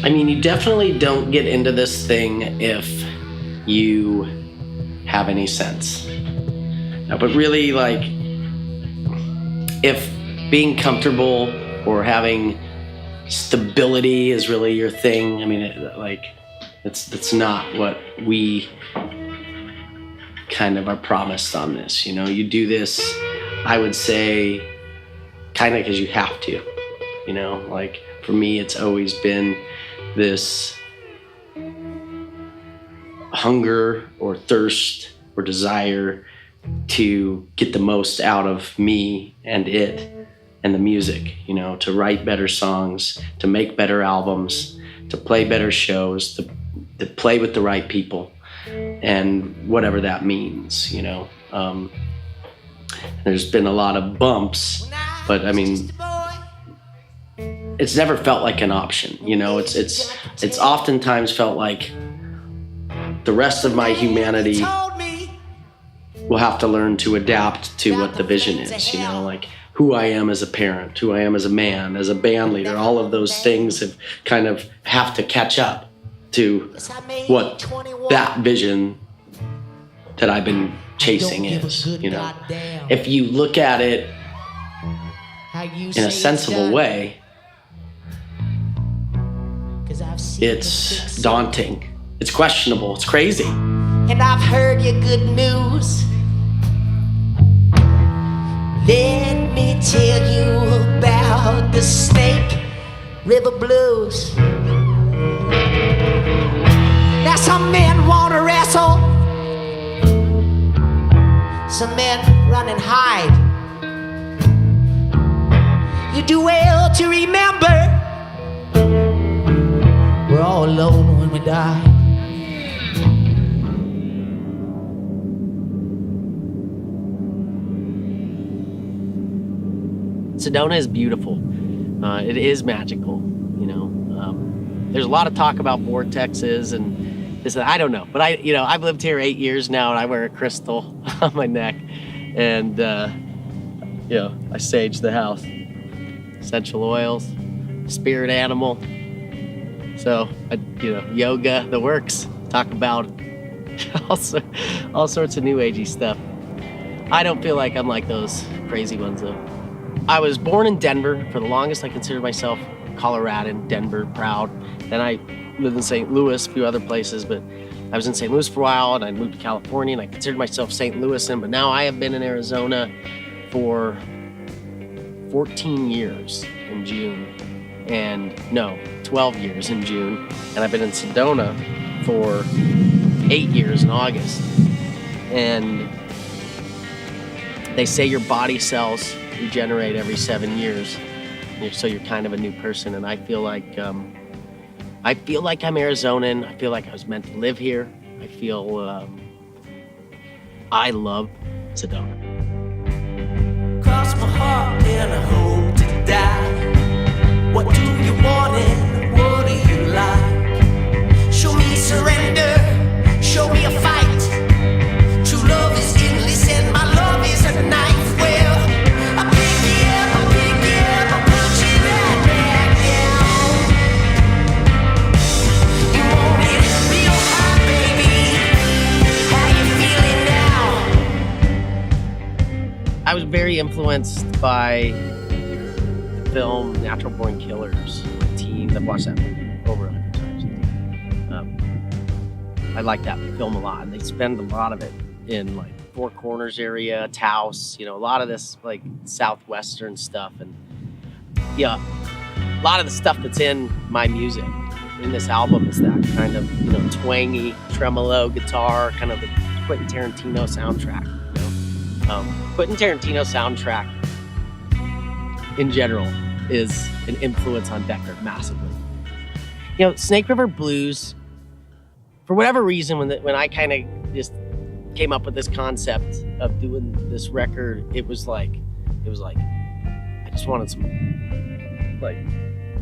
I mean, you definitely don't get into this thing if you have any sense. But really, like, if being comfortable or having stability is really your thing, I mean, it's not what we kind of are promised on this. You know, you do this, I would say, kind of because you have to. You know, like, for me, it's always been this hunger or thirst or desire to get the most out of me and it and the music, you know, to write better songs, to make better albums, to play better shows, to play with the right people, and whatever that means, you know. There's been a lot of bumps, but I mean, it's never felt like an option, you know. It's oftentimes felt like the rest of my humanity will have to learn to adapt to what the vision is, you know, like who I am as a parent, who I am as a man, as a band leader. All of those things have to catch up to what that vision that I've been chasing is, you know. If you look at it in a sensible way, it's daunting, it's questionable, it's crazy. And I've heard your good news. Let me tell you about the Snake River Blues. Now some men want to wrestle, some men run and hide. You do well to remember, we're all alone when we die. Sedona is beautiful. It is magical, you know. There's a lot of talk about vortexes and this. I don't know, but I've lived here 8 years now, and I wear a crystal on my neck, and I sage the house, essential oils, spirit animal. So yoga, the works. Talk about all sorts of new agey stuff. I don't feel like I'm like those crazy ones though. I was born in Denver. For the longest, I considered myself Coloradan, Denver, proud. Then I lived in St. Louis, a few other places, but I was in St. Louis for a while, and I moved to California, and I considered myself St. Louisan, but now I have been in Arizona for 14 years in June, 12 years in June, and I've been in Sedona for 8 years in August. And they say your body cells regenerate every 7 years, so you're kind of a new person. And I feel like I'm Arizonan. I feel like I was meant to live here. I feel I love Sedona. Cross my heart and I hope to die. What do you want and what do you like? Show me surrender, show me a fight. True love is endless and my love is a knife. I was very influenced by the film Natural Born Killers. Teens, I've watched that movie over 100 times. I like that film a lot, and they spend a lot of it in like Four Corners area, Taos, a lot of this like southwestern stuff, and a lot of the stuff that's in my music in this album is that kind of twangy tremolo guitar, kind of the Quentin Tarantino soundtrack. Quentin Tarantino soundtrack in general is an influence on Deckard massively. Snake River Blues, for whatever reason, when I kind of just came up with this concept of doing this record, it was like I just wanted some like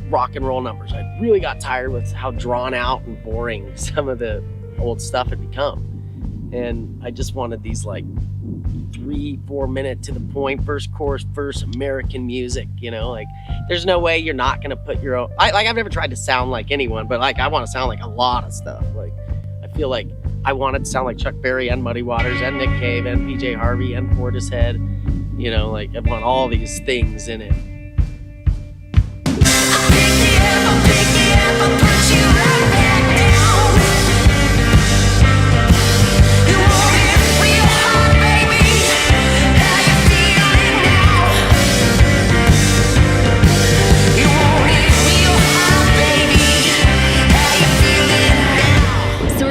rock and roll numbers. I really got tired with how drawn out and boring some of the old stuff had become. And I just wanted these like 3-4 minute to the point, first chorus, first American music, you know, like there's no way you're not gonna put your own, I've never tried to sound like anyone, but like I want to sound like a lot of stuff. Like I feel like I wanted to sound like Chuck Berry and Muddy Waters and Nick Cave and PJ Harvey and Portishead, you know, like I want all these things in it.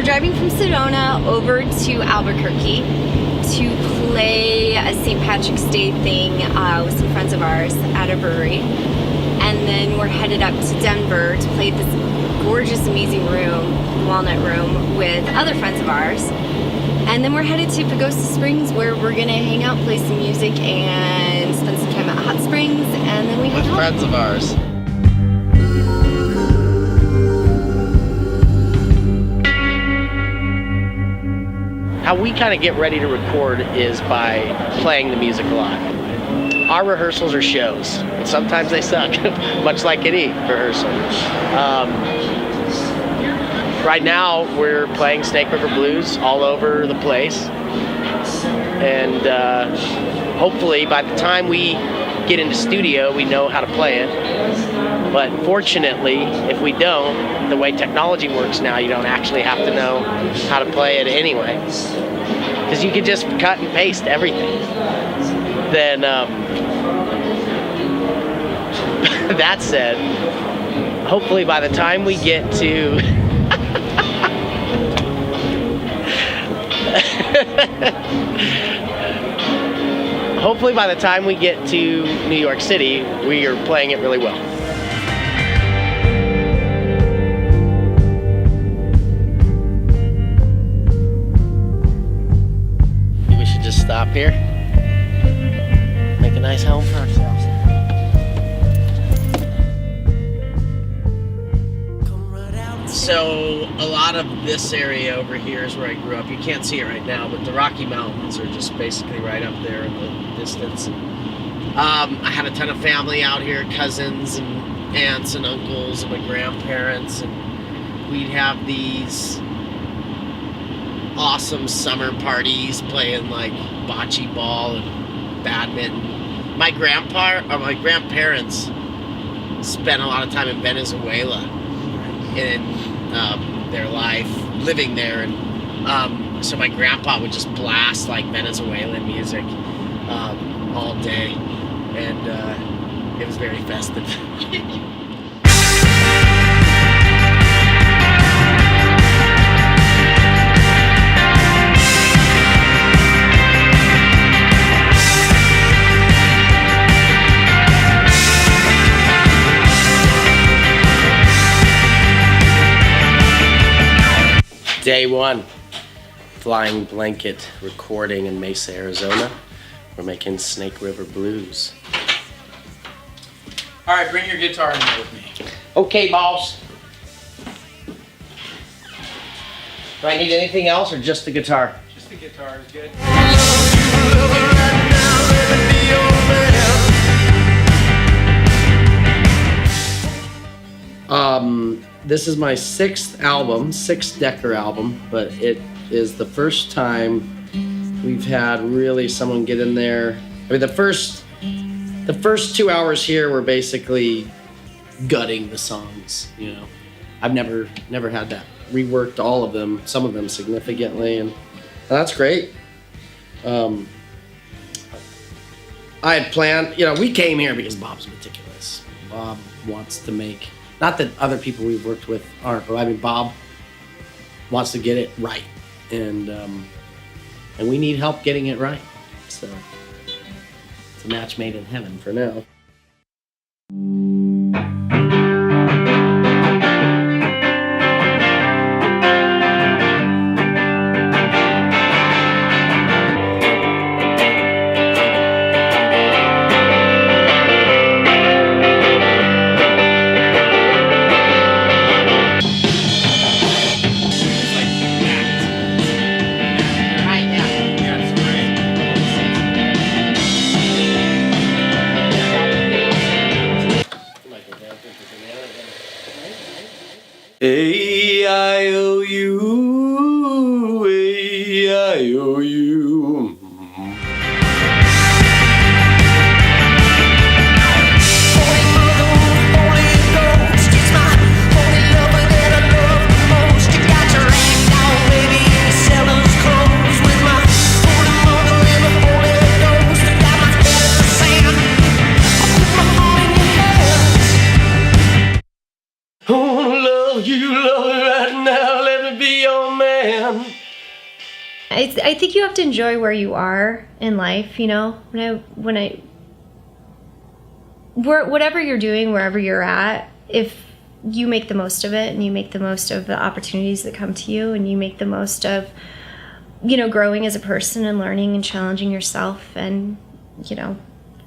Driving from Sedona over to Albuquerque to play a St. Patrick's Day thing with some friends of ours at a brewery, and then we're headed up to Denver to play this gorgeous, amazing room, Walnut Room, with other friends of ours, and then we're headed to Pagosa Springs where we're gonna hang out, play some music, and spend some time at Hot Springs, and then we head With home. friends of ours. How we kind of get ready to record is by playing the music a lot. Our rehearsals are shows, and sometimes they suck, much like any rehearsal. Right now, we're playing Snake River Blues all over the place, and hopefully by the time we get into studio, we know how to play it. But fortunately, if we don't, the way technology works now, you don't actually have to know how to play it anyway. Because you can just cut and paste everything. Then, that said, hopefully by the time we get to... Hopefully by the time we get to New York City, we are playing it really well. Maybe we should just stop here. Make a nice home for ourselves. So a lot of this area over here is where I grew up. You can't see it right now, but the Rocky Mountains are just basically right up there in the distance. I had a ton of family out here, cousins and aunts and uncles and my grandparents, and we'd have these awesome summer parties playing like bocce ball and badminton. My grandparents spent a lot of time in Venezuela in their life, living there, and so my grandpa would just blast like Venezuelan music all day, and it was very festive. Day one, Flying Blanket recording in Mesa, Arizona. We're making Snake River Blues. All right, bring your guitar in here with me. Okay, boss. Do I need anything else or just the guitar? Just the guitar is good. This is my sixth Decker album, but it is the first time we've had really someone get in there. I mean, the first 2 hours here were basically gutting the songs, you know. I've never had that. Reworked all of them, some of them significantly, and that's great. I had planned, you know, we came here because Bob's meticulous. Bob wants to make, not that other people we've worked with aren't, but I mean, Bob wants to get it right, and we need help getting it right. So it's a match made in heaven for now. love you. I think you have to enjoy where you are in life, you know. Whatever you're doing, wherever you're at, if you make the most of it and you make the most of the opportunities that come to you and you make the most of, you know, growing as a person and learning and challenging yourself and, you know,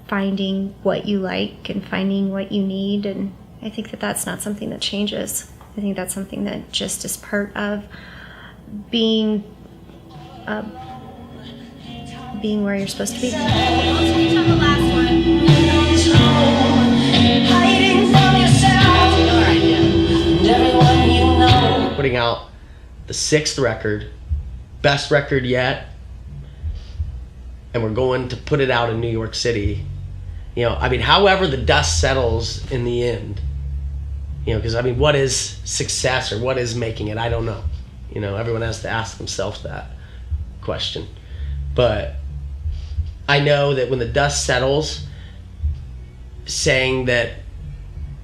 finding what you like and finding what you need. And I think that that's not something that changes. I think that's something that just is part of being where you're supposed to be. Putting out the 6th record, best record yet, and we're going to put it out in New York City. You know, I mean, however the dust settles in the end, you know, because I mean, what is success or what is making it? I don't know. You know, everyone has to ask themselves that question. But I know that when the dust settles, saying that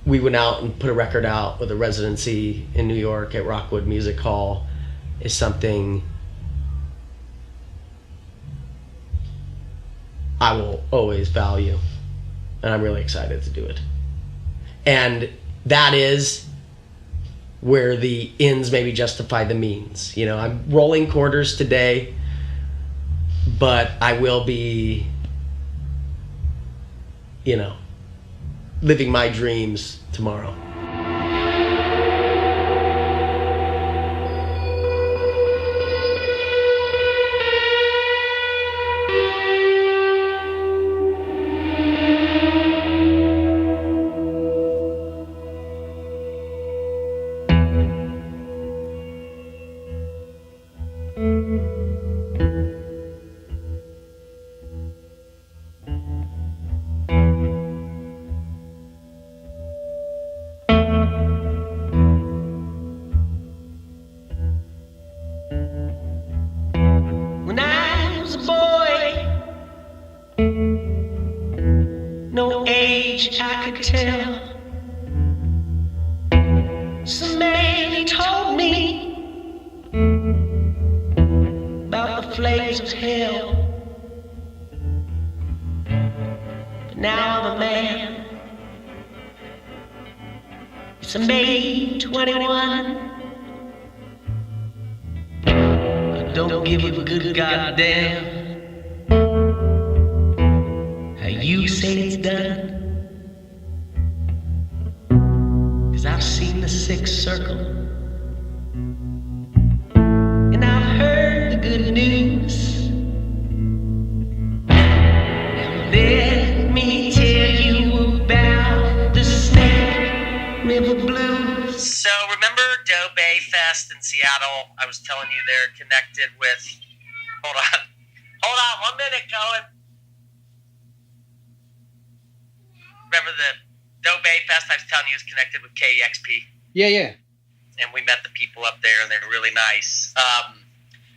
we went out and put a record out with a residency in New York at Rockwood Music Hall is something I will always value, and I'm really excited to do it. And that is where the ends maybe justify the means. You know, I'm rolling quarters today, but I will be, you know, living my dreams tomorrow. When I was a boy, no age I could tell. Some man he told me about the flames of hell. But now I'm a man. It's a May 21. Don't give a good goddamn how you say it's done. 'Cause I've seen the 6th circle, and I've heard the good news. Now let me tell you about the Snake River Blues. So remember Doe Bay Fest in Seattle? I was telling you they're connected with. Hold on, 1 minute, Cohen. Remember the Doe Bay Fest I was telling you is connected with KEXP? Yeah. And we met the people up there, and they're really nice.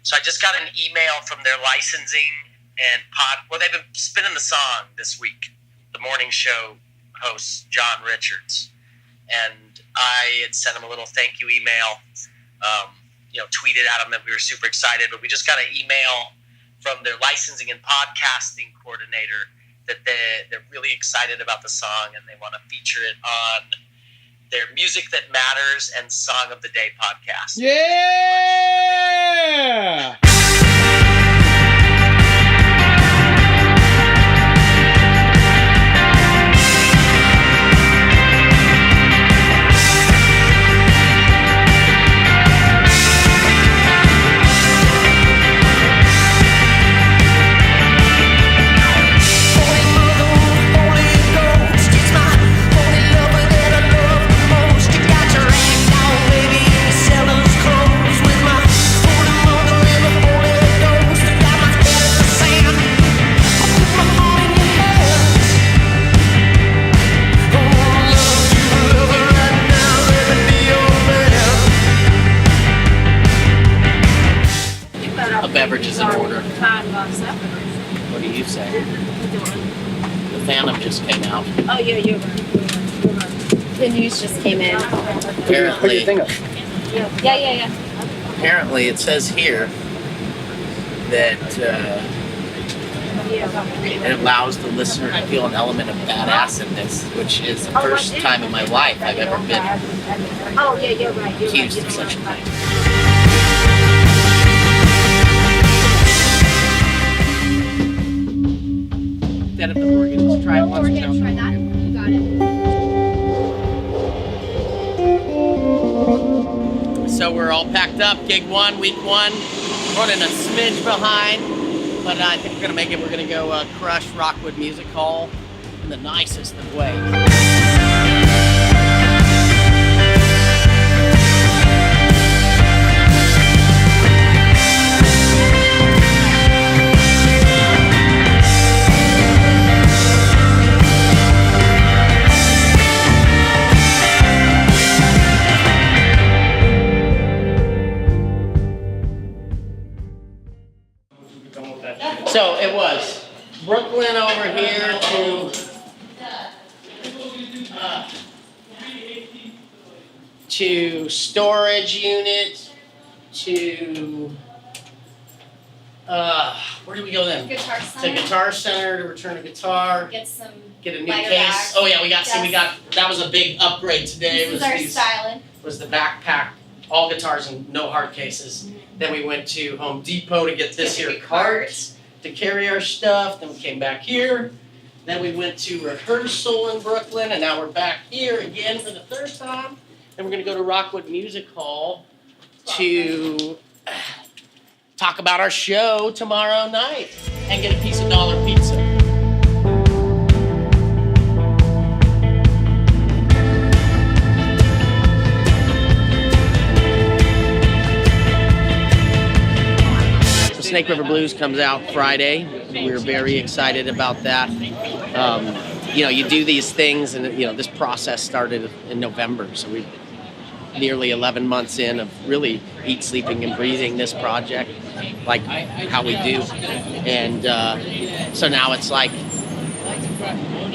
So I just got an email from their licensing and well, they've been spinning the song this week. The morning show host, John Richards. And I had sent him a little thank you email, you know, tweeted at him that we were super excited, but we just got an email from their licensing and podcasting coordinator that they're really excited about the song and they want to feature it on their Music That Matters and Song of the Day podcast. Yeah! Seller's clothes with my holy mother in the What do you say? The Phantom just came out. Oh, you're right. The news just came in. Apparently, Yeah. apparently it says here that it allows the listener to feel an element of badassedness, which is the first time in my life I've ever been Oh, yeah, you're right. accused of such a thing. Instead of the organ, let's try it once. Try that. You got it. So we're all packed up, gig 1, week 1, running a smidge behind, but I think we're gonna make it. We're gonna go crush Rockwood Music Hall in the nicest of ways. So it was Brooklyn over here to storage unit to where did we go then? Guitar To Center. Guitar Center to return a guitar, Get some. get a new lighter case. bags. Oh yeah, we got Yes. that was a big upgrade today. This is our styling. Was the backpack, all guitars and no hard cases. Then we went to Home Depot to get this here cart to carry our stuff. Then we came back here. Then we went to rehearsal in Brooklyn, and now we're back here again for the third time. Then we're gonna go to Rockwood Music Hall to talk about our show tomorrow night and get a piece of dollar pizza. Snake River Blues comes out Friday. We're very excited about that. You do these things, and this process started in November, so we're nearly 11 months in of really eat, sleeping, and breathing this project, like how we do. And so now it's like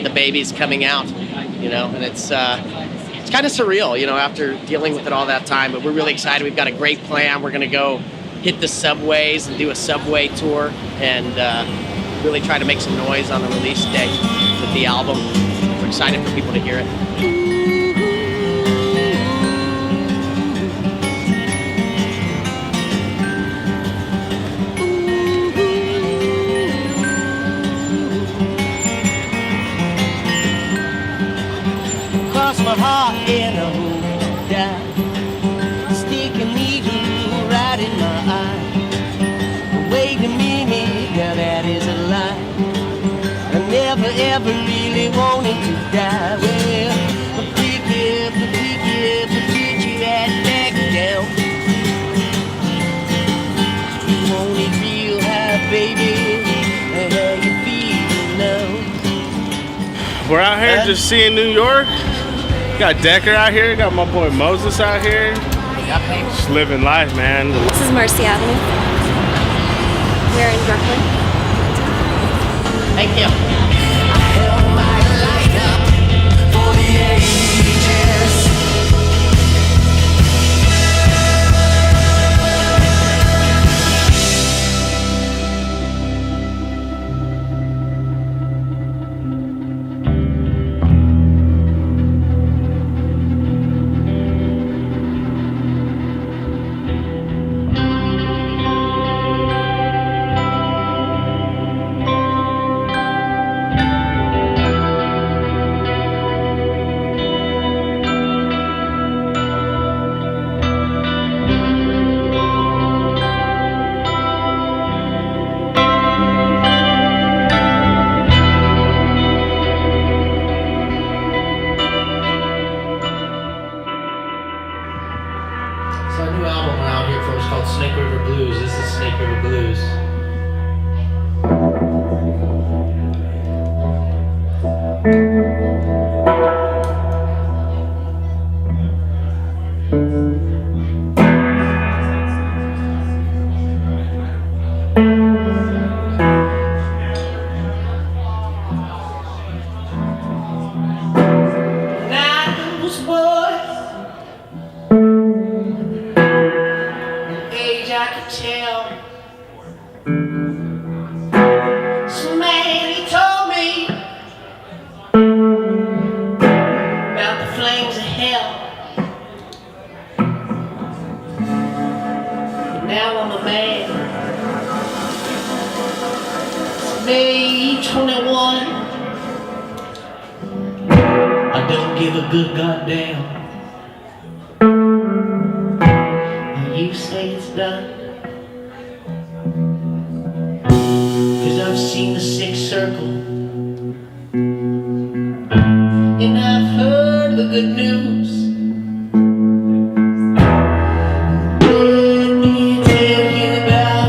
the baby's coming out, and it's kind of surreal, after dealing with it all that time. But we're really excited. We've got a great plan. We're going to go hit the subways and do a subway tour and really try to make some noise on the release day with the album. We're excited for people to hear it. Cross my heart and I hope to die. Stick a needle right in my eye. Wait a minute, now that is a lie. I never ever really wanted to die. Well, pick it at back down. You want it real high, baby. How you feel now? We're out here just seeing New York. Got Decker out here, got my boy Moses out here. Just living life, man. This is Marcy Avenue. We're in Brooklyn. Thank you. say 21. I don't give a good goddamn. And you say it's done. 'Cause I've seen the sixth circle. And I've heard the good news. Let me tell you about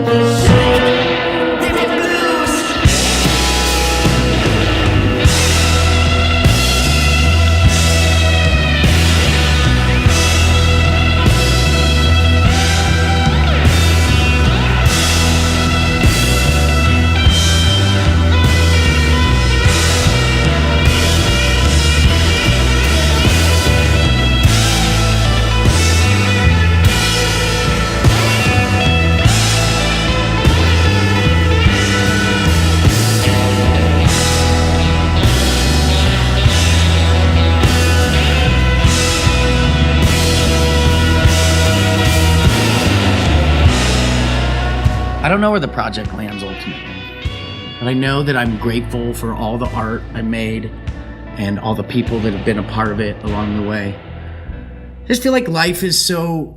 the St. Blues. I don't know where the project lands ultimately, but I know that I'm grateful for all the art I made and all the people that have been a part of it along the way. I just feel like life is so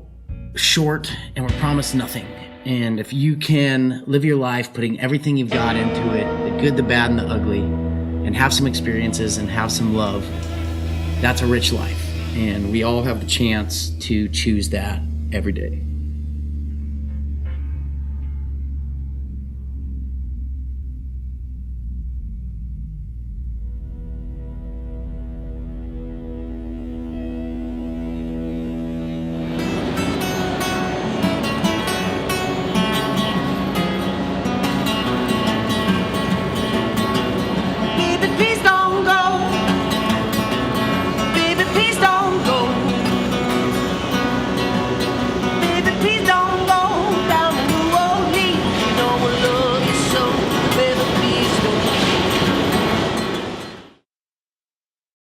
short and we're promised nothing. And if you can live your life putting everything you've got into it, the good, the bad, and the ugly, and have some experiences and have some love, that's a rich life. And we all have the chance to choose that every day.